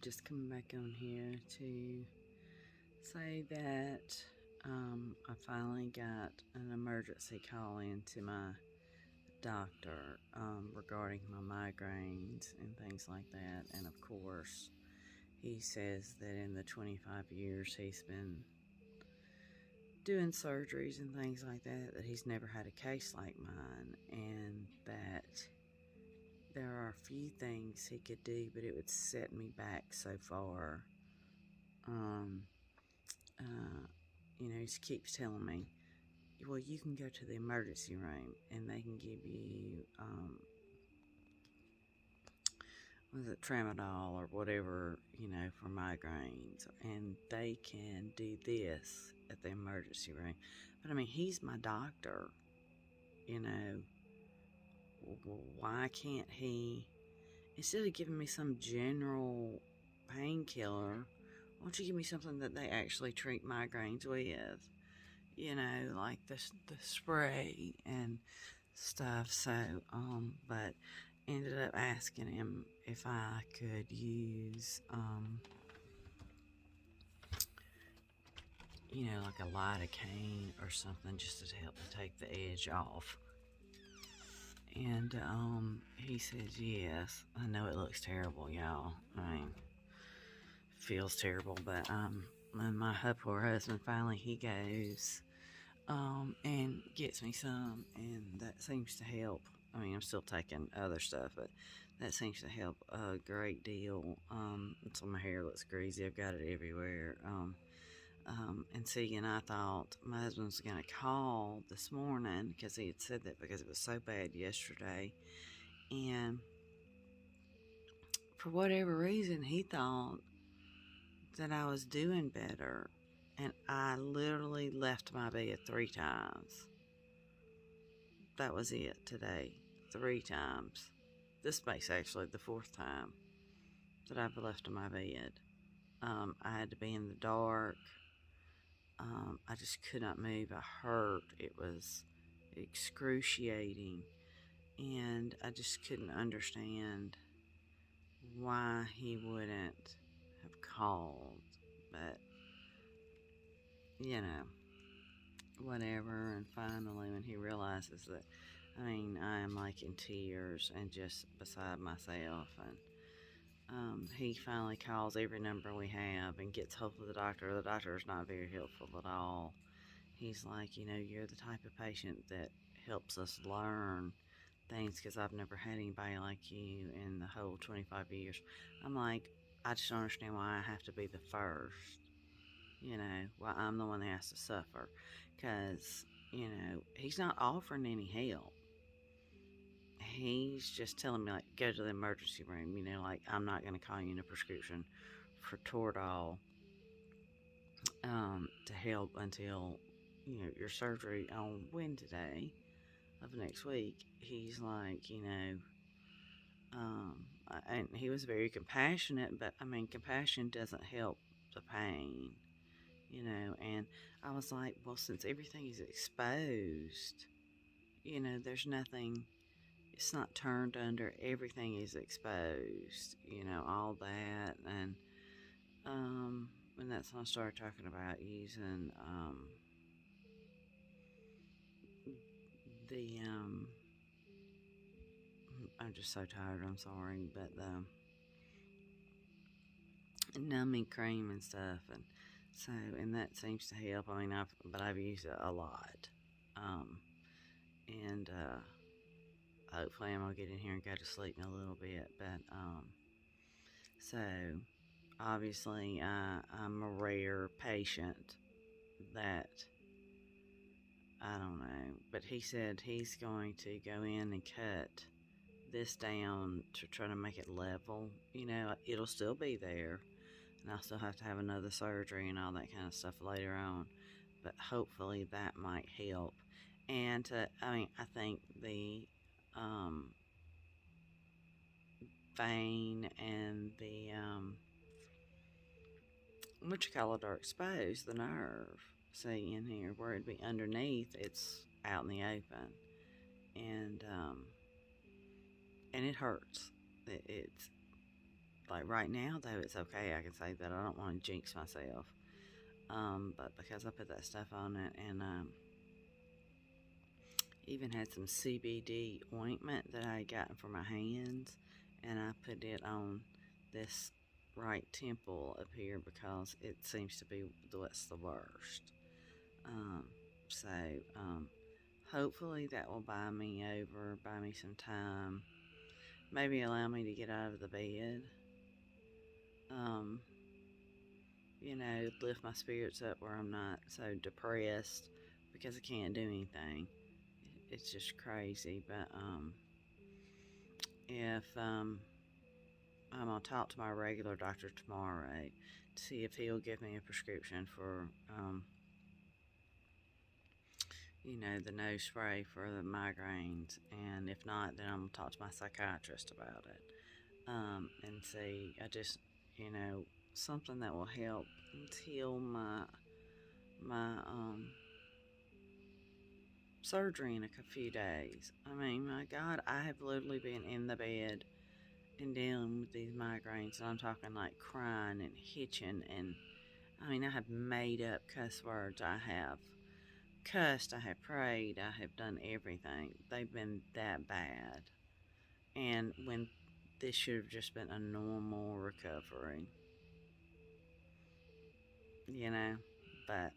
Just coming back on here to say that I finally got an emergency call into my doctor regarding my migraines and things like that. And of course, he says that in the 25 years he's been doing surgeries and things like that, that he's never had a case like mine, and that there are a few things he could do, but it would set me back so far. Um, uh, he keeps telling me, well, you can go to the emergency room and they can give you, was it tramadol or whatever, for migraines, and they can do this at the emergency room. But I mean, he's my doctor, you know. Why can't he, instead of giving me some general painkiller, why don't you give me something that they actually treat migraines with? Like the spray and stuff. So, but ended up asking him if I could use, like a lidocaine or something just to help to take the edge off. And, he says yes. I know it looks terrible, y'all. I mean, feels terrible, but, when my poor husband finally, he goes, and gets me some, and that seems to help. I mean, I'm still taking other stuff, but that seems to help a great deal. So my hair looks greasy. I've got it everywhere. And see, and I thought my husband was going to call this morning because he had said that because it was so bad yesterday. And for whatever reason, he thought that I was doing better. And I literally left my bed 3 times. That was it today. 3 times. This makes actually the 4th time that I've left my bed. I had to be in the dark. I just could not move. I hurt. It was excruciating. And I just couldn't understand why he wouldn't have called. But, whatever. And finally, when he realizes that, I am like in tears and just beside myself. And he finally calls every number we have and gets hold of the doctor. The doctor is not very helpful at all. He's like, you're the type of patient that helps us learn things because I've never had anybody like you in the whole 25 years. I'm like, I just don't understand why I have to be the first. Why I'm the one that has to suffer. Because, he's not offering any help. He's just telling me, like, go to the emergency room. Like, I'm not going to call you in a prescription for Toradol to help until, your surgery on Wednesday of next week. He's like, and he was very compassionate, but compassion doesn't help the pain, and I was like, well, since everything is exposed, there's nothing, it's not turned under, everything is exposed, all that, and that's when I started talking about using, the, I'm just so tired, I'm sorry, but the numbing cream and stuff, and so, and that seems to help. I've used it a lot, um, and hopefully I'm gonna get in here and go to sleep in a little bit. But so obviously I'm a rare patient that I don't know, but he said he's going to go in and cut this down to try to make it level. It'll still be there, and I'll still have to have another surgery and all that kind of stuff later on. But hopefully that might help. And I think the vein and the what you call it are exposed, the nerve. See in here where it'd be underneath, it's out in the open, and it hurts. It's like right now, though, it's okay. I can say that I don't want to jinx myself. But because I put that stuff on it, and even had some CBD ointment that I had gotten for my hands, and I put it on this right temple up here because it seems to be what's the worst. Um, so, hopefully that will buy me some time, maybe allow me to get out of the bed, um, lift my spirits up where I'm not so depressed because I can't do anything. It's just crazy, but, if, I'm going to talk to my regular doctor tomorrow to see if he'll give me a prescription for, the nose spray for the migraines. And if not, then I'm going to talk to my psychiatrist about it. And see, something that will help until my surgery in a few days. I mean, my God, I have literally been in the bed and dealing with these migraines, and I'm talking like crying and hitching, and I mean, I have made up cuss words. I have cussed, I have prayed, I have done everything. They've been that bad. And when this should have just been a normal recovery, but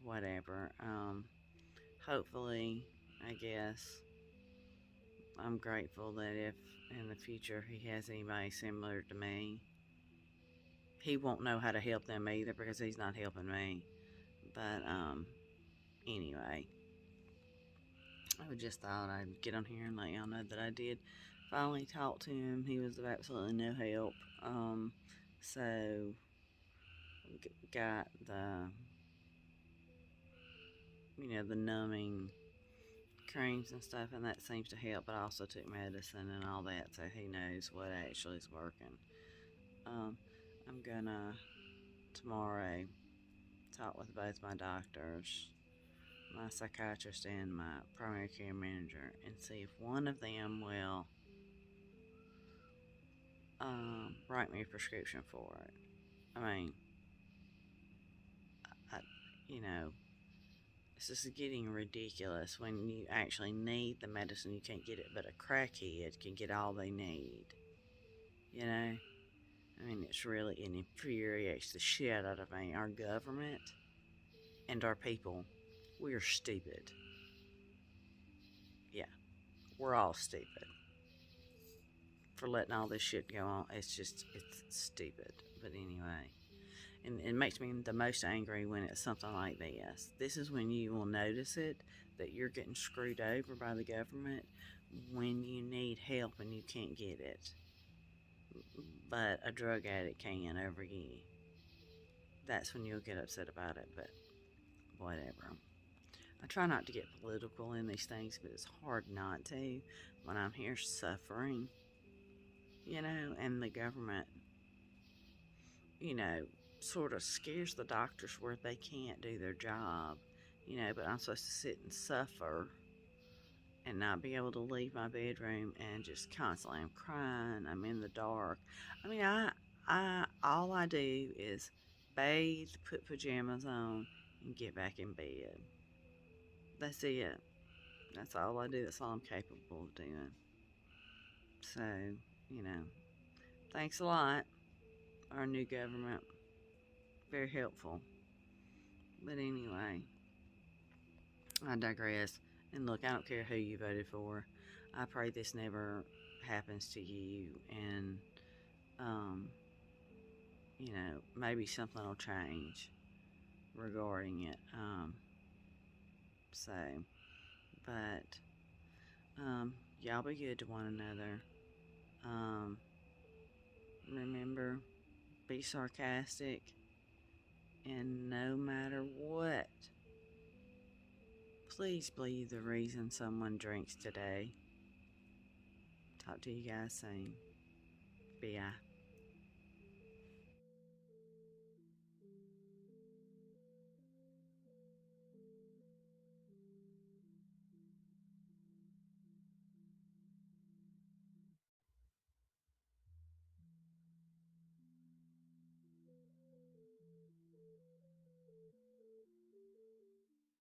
whatever. Hopefully, I guess, I'm grateful that if in the future he has anybody similar to me, he won't know how to help them either because he's not helping me. But, anyway, I just thought I'd get on here and let y'all know that I did finally talk to him. He was of absolutely no help. So, got the numbing creams and stuff, and that seems to help, but I also took medicine and all that, so who knows what actually is working. I'm gonna tomorrow talk with both my doctors, my psychiatrist and my primary care manager, and see if one of them will write me a prescription for it. I mean, this is getting ridiculous. When you actually need the medicine, you can't get it, but a crackhead can get all they need. I mean, it infuriates the shit out of me. Our government and our people, we're stupid. Yeah, we're all stupid for letting all this shit go on. It's stupid. But anyway, and it makes me the most angry when it's something like this. This is when you will notice it, that you're getting screwed over by the government when you need help and you can't get it. But a drug addict can over you. That's when you'll get upset about it, but whatever. I try not to get political in these things, but it's hard not to when I'm here suffering, and the government, sort of scares the doctors where they can't do their job, but I'm supposed to sit and suffer and not be able to leave my bedroom and just constantly I'm crying, I'm in the dark. I mean, all I do is bathe, put pajamas on, and get back in bed. That's it. That's all I do. That's all I'm capable of doing. So, thanks a lot, our new government. Very helpful. But anyway, I digress. And look, I don't care who you voted for. I pray this never happens to you. And, maybe something will change regarding it. But, y'all be good to one another. Remember, be sarcastic, and no matter what, please be the reason someone drinks today. Talk to you guys soon. Bye.